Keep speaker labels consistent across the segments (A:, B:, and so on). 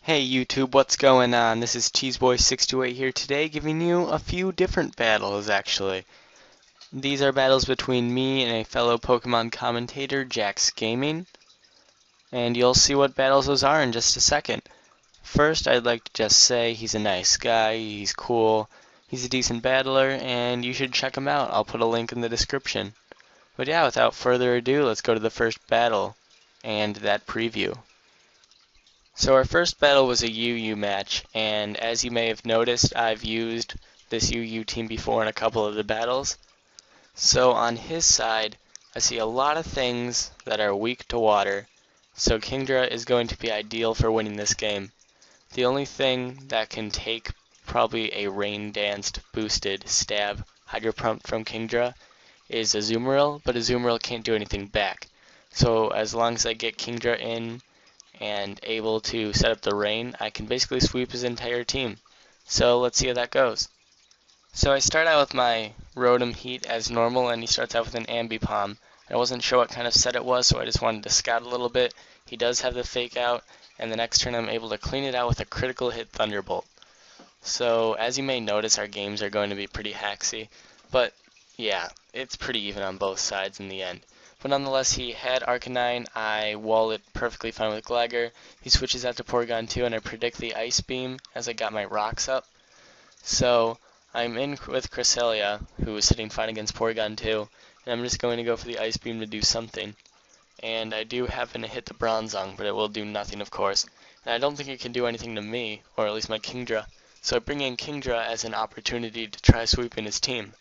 A: Hey YouTube, what's going on? This is Cheeseboy628 here today, giving you a few different battles actually. These are battles between me and a fellow Pokemon commentator, Jaxe Gaming, and you'll see what battles those are in just a second. First, I'd like to just say he's a nice guy, he's cool, he's a decent battler, and you should check him out. I'll put a link in the description. But yeah, without further ado, let's go to the first battle and that preview. So our first battle was a UU match, and as you may have noticed, I've used this UU team before in a couple of the battles. So on his side, I see a lot of things that are weak to water, so Kingdra is going to be ideal for winning this game. The only thing that can take probably a rain danced boosted stab Hydro Pump from Kingdra is Azumarill, but Azumarill can't do anything back. So as long as I get Kingdra in and able to set up the rain, I can basically sweep his entire team. So let's see how that goes. So I start out with my Rotom Heat as normal, and he starts out with an Ambipom. I wasn't sure what kind of set it was, so I just wanted to scout a little bit. He does have the fake out, and the next turn I'm able to clean it out with a critical hit Thunderbolt. So as you may notice, our games are going to be pretty haxy, but yeah, it's pretty even on both sides in the end. But nonetheless, he had Arcanine. I wall it perfectly fine with Gligar. He switches out to Porygon 2, and I predict the Ice Beam as I got my rocks up. So I'm in with Cresselia, who is sitting fine against Porygon 2, and I'm just going to go for the Ice Beam to do something. And I do happen to hit the Bronzong, but it will do nothing, of course. And I don't think it can do anything to me, or at least my Kingdra. So I bring in Kingdra as an opportunity to try sweeping his team.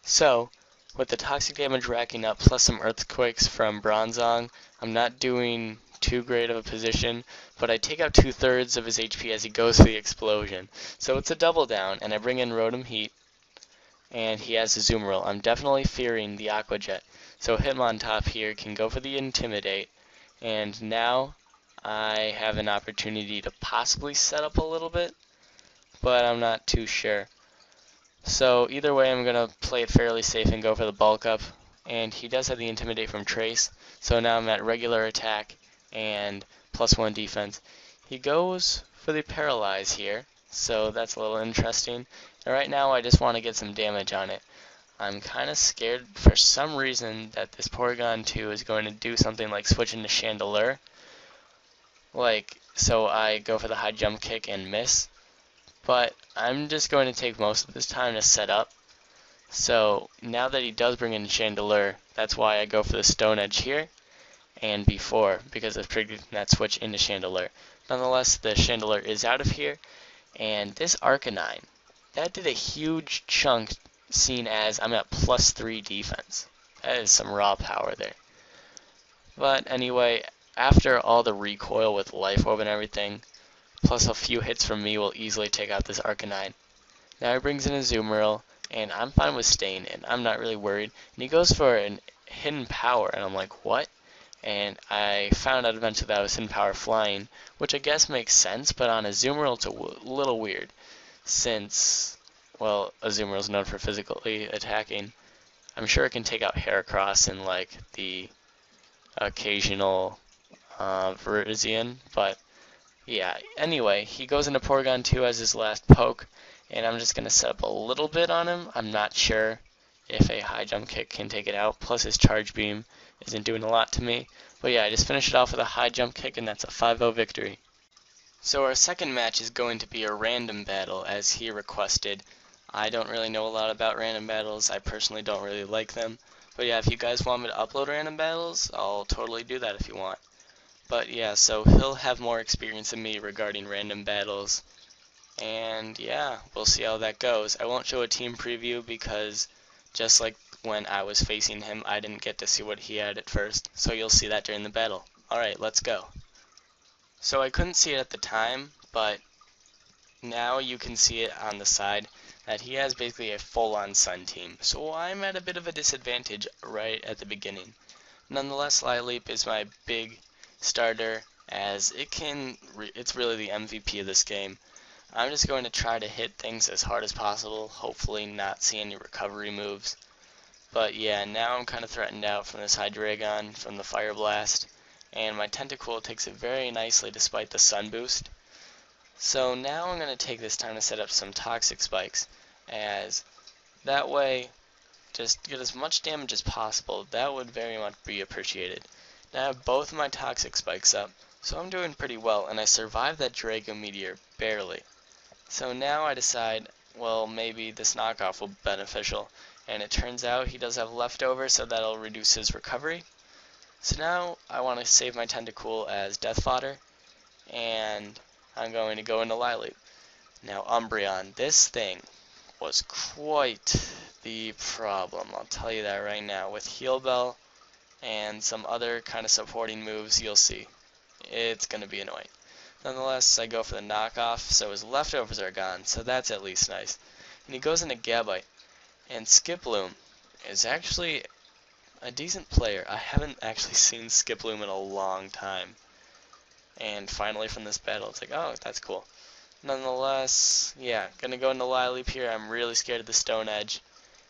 A: So, with the toxic damage racking up plus some earthquakes from Bronzong, I'm not doing too great of a position, but I take out 2/3 of his HP as he goes for the explosion. So it's a double down, and I bring in Rotom Heat, and he has Azumarill. I'm definitely fearing the Aqua Jet. So Hitmontop here can go for the Intimidate, and now I have an opportunity to possibly set up a little bit, but I'm not too sure. So either way, I'm going to play it fairly safe and go for the bulk up. And he does have the Intimidate from Trace, so now I'm at regular attack and +1 defense. He goes for the Paralyze here, so that's a little interesting. And right now I just want to get some damage on it. I'm kind of scared for some reason that this Porygon 2 is going to do something like switch into Chandelure. So I go for the high jump kick and miss. But I'm just going to take most of this time to set up. So now that he does bring in Chandelure, that's why I go for the Stone Edge here and before, because of triggering that switch into Chandelure. Nonetheless, the Chandelure is out of here, and this Arcanine, that did a huge chunk, seen as I'm at +3 defense. That is some raw power there. But anyway, after all the recoil with Life Orb and everything, plus a few hits from me will easily take out this Arcanine. Now he brings in a Azumarill, and I'm fine with staying in. I'm not really worried. And he goes for a hidden power, and I'm like, what? And I found out eventually that I was hidden power flying, which I guess makes sense, but on a Azumarill it's a little weird, since, well, Azumarill is known for physically attacking. I'm sure it can take out Heracross and like the occasional Virizion, but yeah, anyway, he goes into Porygon 2 as his last poke, and I'm just going to set up a little bit on him. I'm not sure if a high jump kick can take it out, plus his charge beam isn't doing a lot to me. But yeah, I just finished it off with a high jump kick, and that's a 5-0 victory. So our second match is going to be a random battle, as he requested. I don't really know a lot about random battles. I personally don't really like them. But yeah, if you guys want me to upload random battles, I'll totally do that if you want. But yeah, so he'll have more experience than me regarding random battles. And yeah, we'll see how that goes. I won't show a team preview because just like when I was facing him, I didn't get to see what he had at first. So you'll see that during the battle. Alright, let's go. So I couldn't see it at the time, but now you can see it on the side that he has basically a full-on Sun team. So I'm at a bit of a disadvantage right at the beginning. Nonetheless, Lileap is my big starter, as it's really the MVP of this game. I'm just going to try to hit things as hard as possible, hopefully not see any recovery moves. But yeah, now I'm kind of threatened out from this Hydreigon, from the Fire Blast, and my Tentacool takes it very nicely despite the Sun boost. So now I'm going to take this time to set up some toxic spikes, as that way just get as much damage as possible. That would very much be appreciated. Now I have both of my toxic spikes up, so I'm doing pretty well, and I survived that Draco Meteor barely. So now I decide, well, maybe this knockoff will be beneficial, and it turns out he does have leftover, so that'll reduce his recovery. So now I want to save my Tentacool as death fodder, and I'm going to go into Lileep. Now Umbreon, this thing was quite the problem, I'll tell you that right now. With Heal Bell and some other kind of supporting moves, you'll see. It's going to be annoying. Nonetheless, I go for the knockoff, so his leftovers are gone, so that's at least nice. And he goes into Gabite, and Skiploom is actually a decent player. I haven't actually seen Skiploom in a long time. And finally from this battle, it's like, oh, that's cool. Nonetheless, yeah, gonna go into Lileep here. I'm really scared of the Stone Edge.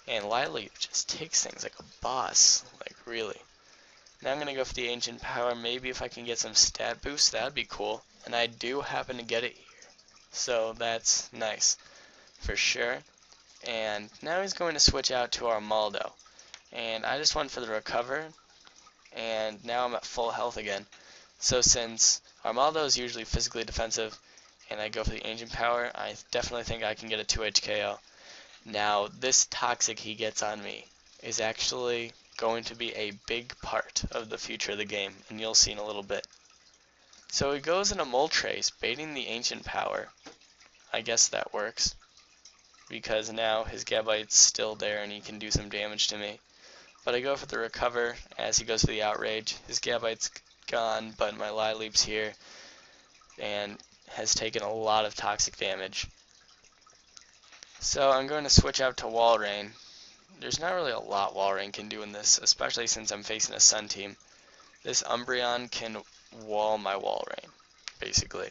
A: And Lileep just takes things like a boss, like really. Now I'm gonna go for the Ancient Power. Maybe if I can get some stat boost, that'd be cool. And I do happen to get it here. So that's nice, for sure. And now he's going to switch out to our Maldo. And I just went for the Recover. And now I'm at full health again. So since Armaldo is usually physically defensive, and I go for the Ancient Power, I definitely think I can get a 2H KO. Now, this Toxic he gets on me is actually going to be a big part of the future of the game, and you'll see in a little bit. So he goes in a Moltres, baiting the Ancient Power. I guess that works, because now his Gabite's still there and he can do some damage to me. But I go for the Recover as he goes for the Outrage. His Gabite's gone, but my Lileep's here and has taken a lot of toxic damage. So I'm going to switch out to Walrein. There's not really a lot Walrein can do in this, especially since I'm facing a Sun team. This Umbreon can wall my Walrein, basically,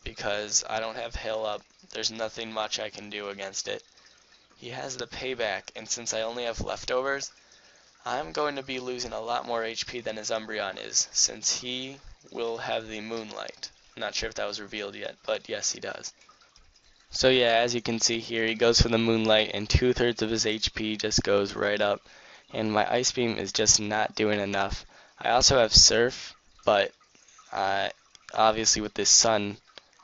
A: because I don't have Hail Up. There's nothing much I can do against it. He has the Payback, and since I only have leftovers, I'm going to be losing a lot more HP than his Umbreon is, since he will have the Moonlight. I'm not sure if that was revealed yet, but yes, he does. So yeah, as you can see here, he goes for the Moonlight, and 2/3 of his HP just goes right up, and my Ice Beam is just not doing enough. I also have Surf, but obviously with this Sun,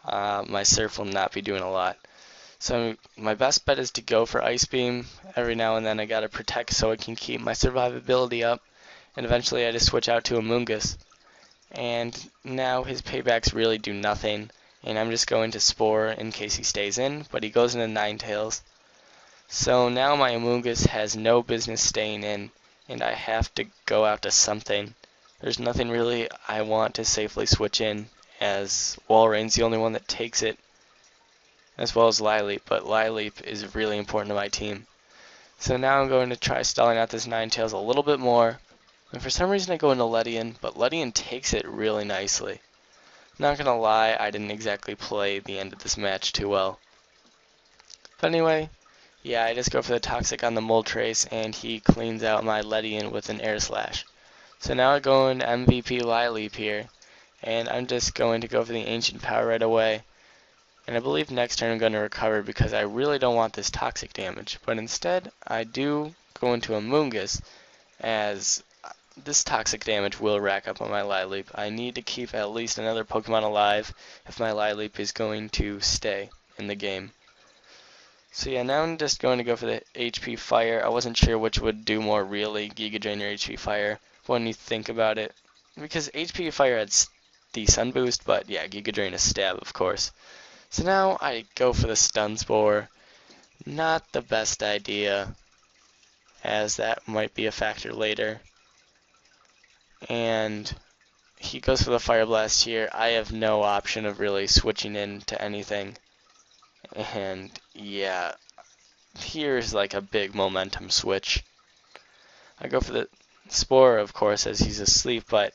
A: my Surf will not be doing a lot. So my best bet is to go for Ice Beam. Every now and then I gotta protect so I can keep my survivability up, and eventually I just switch out to Amoonguss. And now his paybacks really do nothing, and I'm just going to Spore in case he stays in, but he goes into Ninetales. So now my Amoonguss has no business staying in, and I have to go out to something. There's nothing really I want to safely switch in, as Walrein's the only one that takes it, as well as Lileep, but Lileep is really important to my team. So now I'm going to try stalling out this Ninetales a little bit more, and for some reason I go into Ledian, but Ledian takes it really nicely. Not gonna lie, I didn't exactly play the end of this match too well. But anyway, yeah, I just go for the Toxic on the Moltres, and he cleans out my Ledian with an Air Slash. So now I go into MVP Lileep here, and I'm just going to go for the Ancient Power right away. And I believe next turn I'm going to Recover because I really don't want this toxic damage. But instead, I do go into Amoonguss, as this toxic damage will rack up on my Lileep. I need to keep at least another Pokemon alive if my Lileep is going to stay in the game. So yeah, now I'm just going to go for the HP Fire. I wasn't sure which would do more really, Giga Drain or HP Fire, when you think about it. Because HP Fire had the Sun Boost, but yeah, Giga Drain is Stab, of course. So now I go for the Stun Spore. Not the best idea, as that might be a factor later. And he goes for the Fire Blast here. I have no option of really switching into anything. And yeah, here's like a big momentum switch. I go for the Spore, of course, as he's asleep, but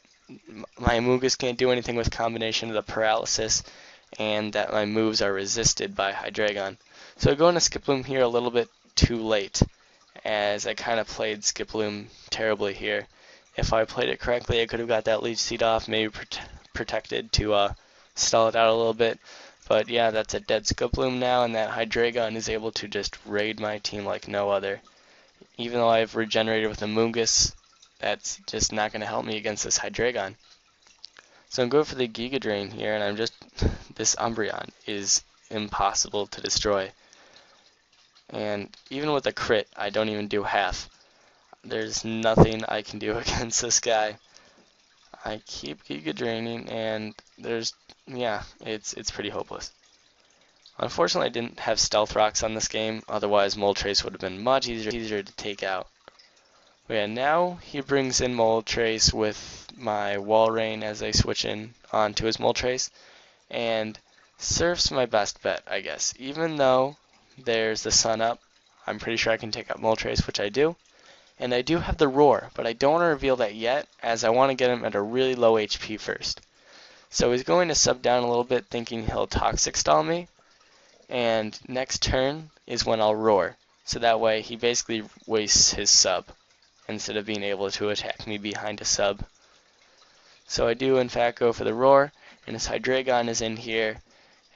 A: my Amoonguss can't do anything with combination of the Paralysis and that my moves are resisted by Hydreigon. So I go into Skiploom here a little bit too late, as I kind of played Skiploom terribly here. If I played it correctly, I could have got that Leech Seed off, maybe protected to stall it out a little bit. But yeah, that's a dead Skiploom now, and that Hydreigon is able to just raid my team like no other. Even though I've regenerated with a Moongus, that's just not going to help me against this Hydreigon. So I'm going for the Giga Drain here, and I'm just... this Umbreon is impossible to destroy. And even with a crit, I don't even do half. There's nothing I can do against this guy. I keep Giga Draining, and yeah, it's pretty hopeless. Unfortunately, I didn't have Stealth Rocks on this game, otherwise Moltres would have been much easier to take out. But yeah, now he brings in Moltres with my Walrein as I switch in onto his Moltres, and Surf's my best bet, I guess. Even though there's the sun up, I'm pretty sure I can take out Moltres, which I do. And I do have the Roar, but I don't want to reveal that yet, as I want to get him at a really low HP first. So he's going to sub down a little bit, thinking he'll Toxic Stall me, and next turn is when I'll Roar. So that way he basically wastes his sub, instead of being able to attack me behind a sub. So I do in fact go for the Roar, and his Hydreigon is in here,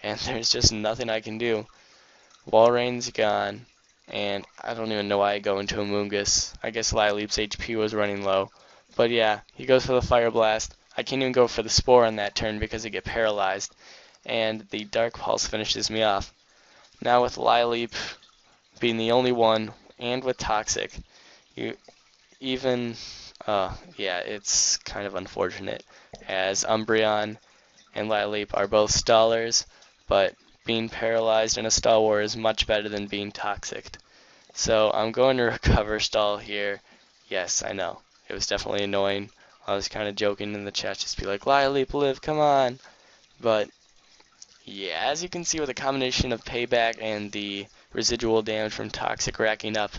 A: and there's just nothing I can do. Walrein's gone. And I don't even know why I go into a Moongus. I guess Lileap's HP was running low. But yeah, he goes for the Fire Blast. I can't even go for the Spore on that turn because I get paralyzed. And the Dark Pulse finishes me off. Now with Lileap being the only one, and with Toxic, yeah, it's kind of unfortunate, as Umbreon and Lileap are both stallers, but being paralyzed in a Stall War is much better than being toxic. So I'm going to recover stall here. Yes, I know. It was definitely annoying. I was kind of joking in the chat, just be like, Lileap, live, come on. But yeah, as you can see with a combination of payback and the residual damage from toxic racking up,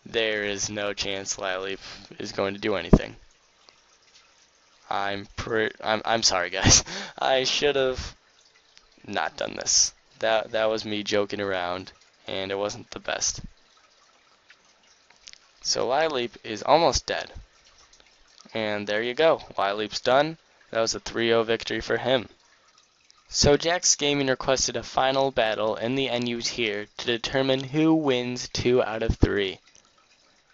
A: there is no chance Lileap is going to do anything. I'm sorry, guys. I should have not done this. That was me joking around, and it wasn't the best. So Lileap is almost dead. And there you go. Lileap's done. That was a 3-0 victory for him. So Jaxe Gaming requested a final battle in the NU tier to determine who wins 2 out of 3.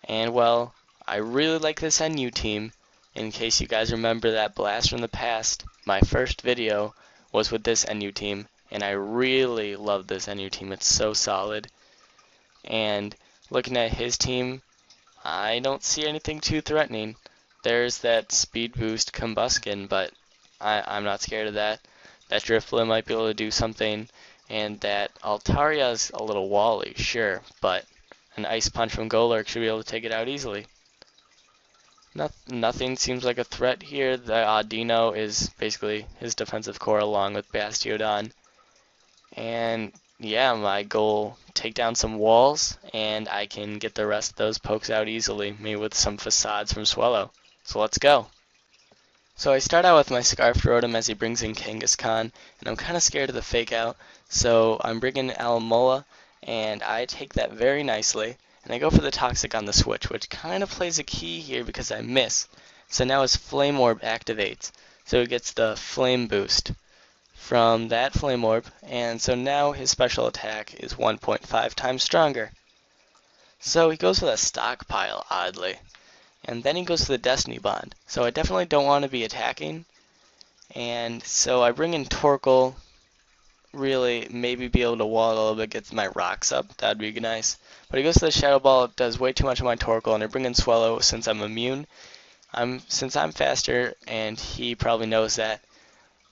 A: And well, I really like this NU team. In case you guys remember that blast from the past, my first video was with this NU team, and I really love this NU team. It's so solid. And looking at his team, I don't see anything too threatening. There's that speed boost Combuskin, but I'm not scared of that. That Drifblim might be able to do something, and that Altaria's a little wally, sure, but an Ice Punch from Golurk should be able to take it out easily. Nothing seems like a threat here. The Audino is basically his defensive core along with Bastiodon. And yeah, my goal, take down some walls, and I can get the rest of those pokes out easily, maybe with some facades from Swellow. So let's go. So I start out with my Scarf Rotom as he brings in Kangaskhan, and I'm kind of scared of the fake out, so I'm bringing Alamola, and I take that very nicely, and I go for the Toxic on the switch, which kind of plays a key here because I miss. So now his Flame Orb activates, so he gets the Flame Boost from that Flame Orb, and so now his special attack is 1.5 times stronger. So he goes for the Stockpile, oddly. And then he goes for the Destiny Bond. So I definitely don't want to be attacking. And so I bring in Torkoal, really maybe be able to wall it a little bit, get my rocks up. That'd be nice. But he goes to the Shadow Ball, it does way too much of my Torkoal, and I bring in Swellow since I'm immune. Since I'm faster, and he probably knows that,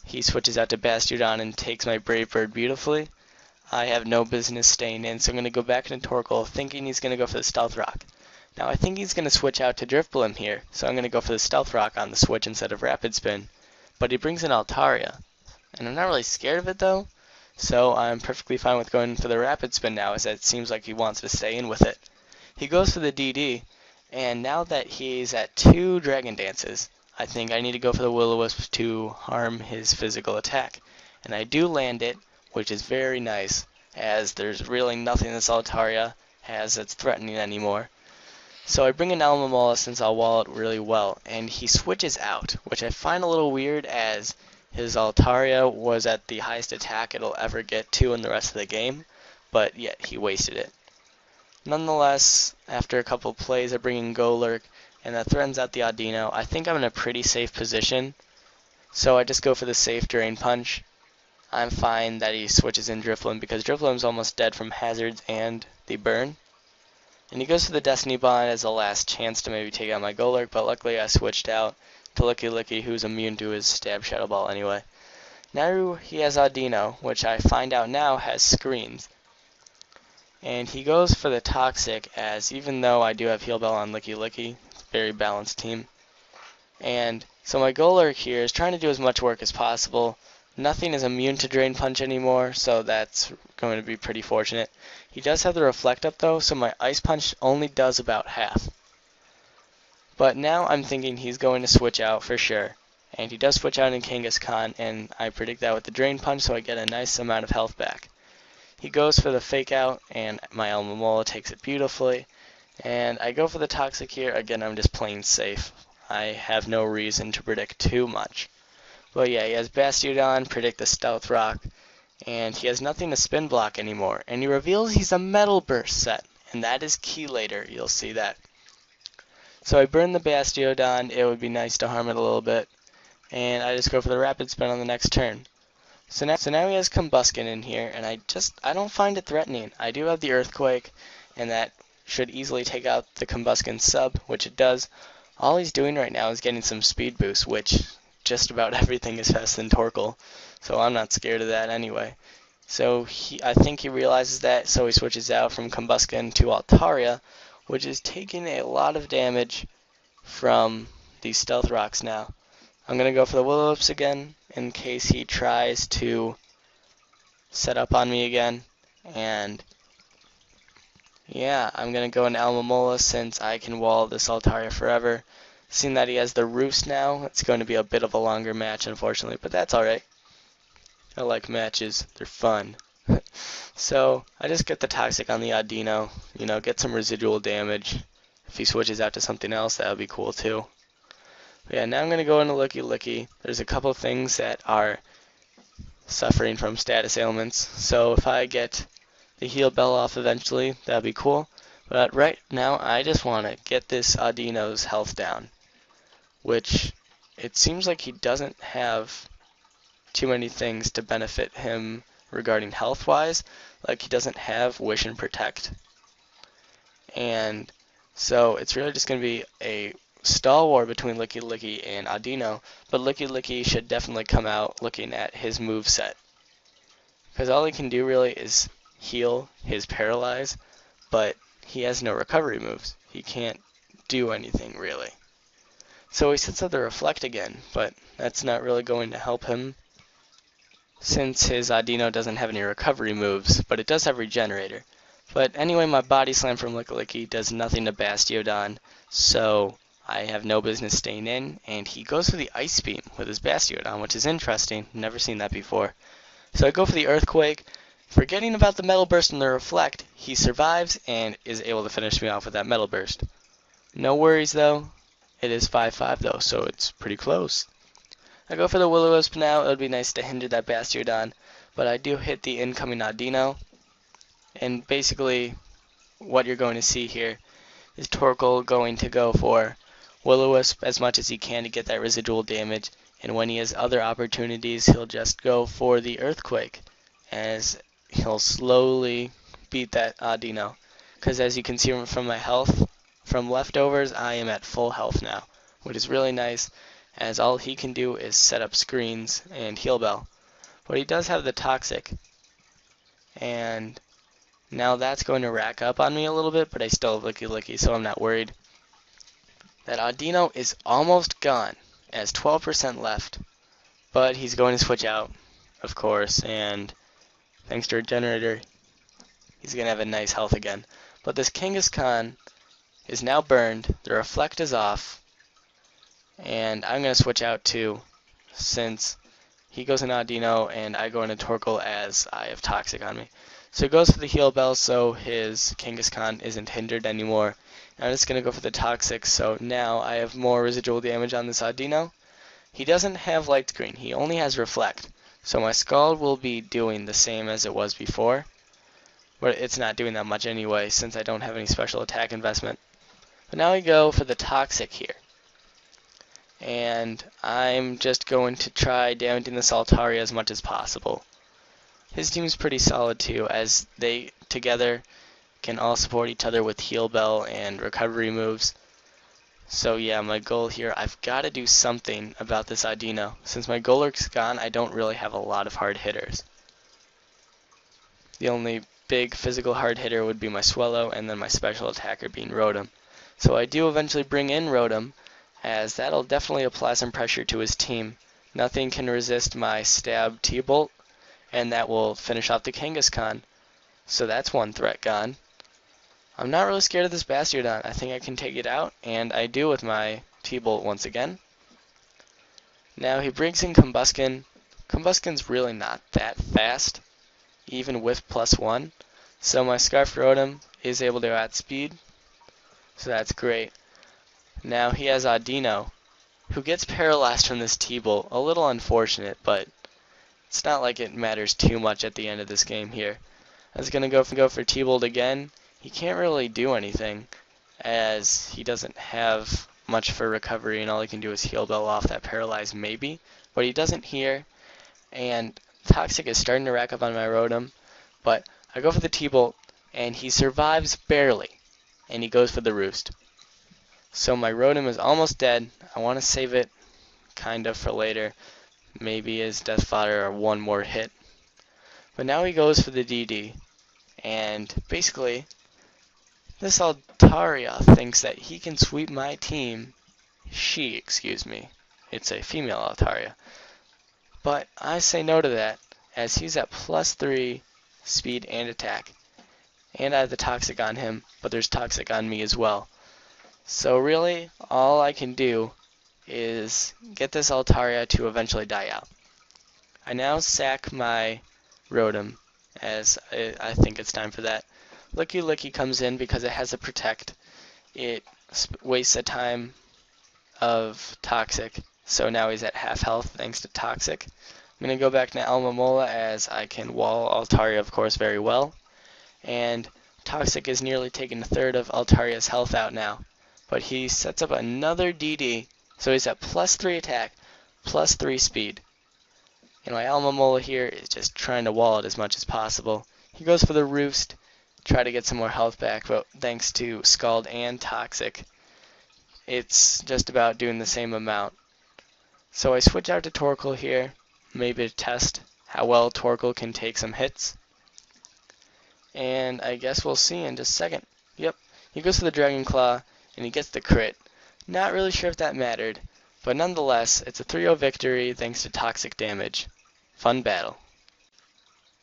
A: he switches out to Bastiodon and takes my Brave Bird beautifully. I have no business staying in, so I'm going to go back into Torkoal, thinking he's going to go for the Stealth Rock. Now I think he's going to switch out to Drifblim here, so I'm going to go for the Stealth Rock on the switch instead of Rapid Spin. But he brings in Altaria, and I'm not really scared of it though, so I'm perfectly fine with going for the Rapid Spin now, as it seems like he wants to stay in with it. He goes for the DD, and now that he's at 2 Dragon Dances, I think I need to go for the Will-O-Wisp to harm his physical attack. And I do land it, which is very nice, as there's really nothing this Altaria has that's threatening anymore. So I bring in Alamola since I'll wall it really well, and he switches out, which I find a little weird, as His Altaria was at the highest attack it'll ever get to in the rest of the game, but yet he wasted it. Nonetheless, after a couple plays of bringing Golurk, and that threatens out the Audino, I think I'm in a pretty safe position, so I just go for the safe Drain Punch. I'm fine that he switches in Drifloon because Drifloon's almost dead from hazards and the burn. And he goes for the Destiny Bond as a last chance to maybe take out my Golurk, but luckily I switched out to Licky Licky, who's immune to his Stab Shadow Ball anyway. Now he has Audino, which I find out now has screens. And he goes for the Toxic, as even though I do have Heal Bell on Licky Licky, it's a very balanced team. And so my Golurk here is trying to do as much work as possible. Nothing is immune to Drain Punch anymore, so that's going to be pretty fortunate. He does have the Reflect up though, so my Ice Punch only does about half. But now I'm thinking he's going to switch out for sure. And he does switch out in Kangaskhan, and I predict that with the Drain Punch, so I get a nice amount of health back. He goes for the Fake Out, and my Alomomola takes it beautifully. And I go for the Toxic here. Again, I'm just playing safe. I have no reason to predict too much. But yeah, he has Bastiodon, predict the Stealth Rock, and he has nothing to spin block anymore. And he reveals he's a Metal Burst set, and that is key later. You'll see that. So I burn the Bastiodon. It would be nice to harm it a little bit. And I just go for the Rapid Spin on the next turn. So now he has Combuskin in here, and I don't find it threatening. I do have the Earthquake, and that should easily take out the Combuskin sub, which it does. All he's doing right now is getting some speed boost, which just about everything is faster than Torkoal, so I'm not scared of that anyway. So I think he realizes that, so he switches out from Combuskin to Altaria, which is taking a lot of damage from these Stealth Rocks now. I'm going to go for the Will-O-Wisps again, in case he tries to set up on me again, and yeah, I'm going to go into Alomomola since I can wall this Altaria forever. Seeing that he has the Roost now, it's going to be a bit of a longer match, unfortunately, but that's alright. I like matches. They're fun. So, I just get the Toxic on the Audino, get some residual damage. If he switches out to something else, that would be cool too. But yeah, now I'm going to go into Licky Licky. There's a couple things that are suffering from status ailments, so if I get the Heal Bell off eventually, that would be cool. But right now, I just want to get this Audino's health down, which it seems like he doesn't have too many things to benefit him regarding health-wise. Like, he doesn't have Wish and Protect. And so it's really just going to be a stall war between Licky Licky and Audino, but Licky Licky should definitely come out looking at his moveset. Because all he can do really is heal his Paralyze, but he has no recovery moves. He can't do anything really. So he sets up the Reflect again, but that's not really going to help him since his Audino doesn't have any recovery moves, but it does have Regenerator. But anyway, my Body Slam from Licky Licky does nothing to Bastiodon, so I have no business staying in, and he goes for the Ice Beam with his Bastiodon, which is interesting. Never seen that before. So I go for the Earthquake. Forgetting about the Metal Burst and the Reflect, he survives and is able to finish me off with that Metal Burst. No worries though. It is 5-5 though, so it's pretty close. I go for the Will-O-Wisp now. It would be nice to hinder that Bastiodon, but I do hit the incoming Audino. And basically, what you're going to see here is Torkoal going to go for Will-O-Wisp as much as he can to get that residual damage, and when he has other opportunities, he'll just go for the Earthquake, as he'll slowly beat that Audino. Because as you can see from my health, from leftovers, I am at full health now, which is really nice, as all he can do is set up screens and Heal Bell. But he does have the Toxic, and now that's going to rack up on me a little bit, but I still have Licky Licky, so I'm not worried. That Audino is almost gone, has 12% left, but he's going to switch out, of course, and thanks to Regenerator, he's going to have a nice health again. But this Kangaskhan is now burned, the Reflect is off, and I'm going to switch out too, since he goes in Audino and I go into Torkoal as I have Toxic on me. So he goes for the Heal Bell so his Kangaskhan isn't hindered anymore. I'm just going to go for the Toxic, so now I have more residual damage on this Audino. He doesn't have light screen, he only has reflect. So my Scald will be doing the same as it was before, but it's not doing that much anyway since I don't have any special attack investment. But now we go for the Toxic here. And I'm just going to try damaging this Altaria as much as possible. His team's pretty solid too, as they together can all support each other with heal bell and recovery moves. So yeah, my goal here, I've got to do something about this Audino. Since my Golurk's gone, I don't really have a lot of hard hitters. The only big physical hard hitter would be my Swellow, and then my special attacker being Rotom. So I do eventually bring in Rotom, as that'll definitely apply some pressure to his team. Nothing can resist my Stab T-Bolt, and that will finish off the Kangaskhan. So that's one threat gone. I'm not really scared of this Bastiodon. I think I can take it out, and I do with my T-Bolt once again. Now he brings in Combuskin. Combuskin's really not that fast, even with +1. So my Scarf Rotom is able to outspeed, so that's great. Now he has Audino, who gets paralyzed from this T-Bolt. A little unfortunate, but it's not like it matters too much at the end of this game here. I was going to go for T-Bolt again. He can't really do anything, as he doesn't have much for recovery, and all he can do is heal bell off that paralyzed maybe. But he doesn't here, and Toxic is starting to rack up on my Rotom. But I go for the T-Bolt, and he survives barely, and he goes for the Roost. So my Rotom is almost dead. I want to save it kind of for later, maybe as death fodder or one more hit. But now he goes for the DD, and basically this Altaria thinks that he can sweep my team. Excuse me. It's a female Altaria. But I say no to that, as he's at +3 speed and attack. And I have the Toxic on him, but there's Toxic on me as well. So really, all I can do is get this Altaria to eventually die out. I now sack my Rotom, as I think it's time for that. Licky Licky comes in because it has a Protect. It wastes a time of Toxic, so now he's at half health thanks to Toxic. I'm going to go back to Almamola, as I can wall Altaria, of course, very well. And Toxic is nearly taking a third of Altaria's health out now. But he sets up another DD, so he's at +3 attack, +3 speed. And my Almamola here is just trying to wall it as much as possible. He goes for the Roost, try to get some more health back, but thanks to Scald and Toxic, it's just about doing the same amount. So I switch out to Torkoal here, maybe to test how well Torkoal can take some hits. And I guess we'll see in just a second. Yep, he goes for the Dragon Claw, and he gets the crit. Not really sure if that mattered, but nonetheless, it's a 3-0 victory thanks to Toxic damage. Fun battle.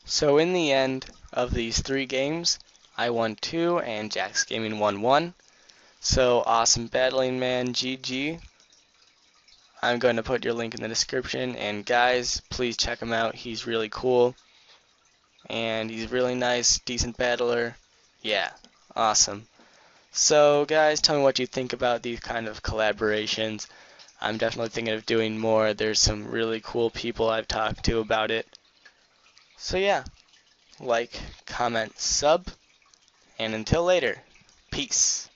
A: So in the end of these 3 games, I won 2 and Jaxe Gaming won 1. So awesome battling, man. GG. I'm going to put your link in the description, and guys, please check him out. He's really cool, and he's really nice, decent battler. Yeah, awesome. So guys, tell me what you think about these kind of collaborations. I'm definitely thinking of doing more. There's some really cool people I've talked to about it. So yeah, like, comment, sub, and until later, peace.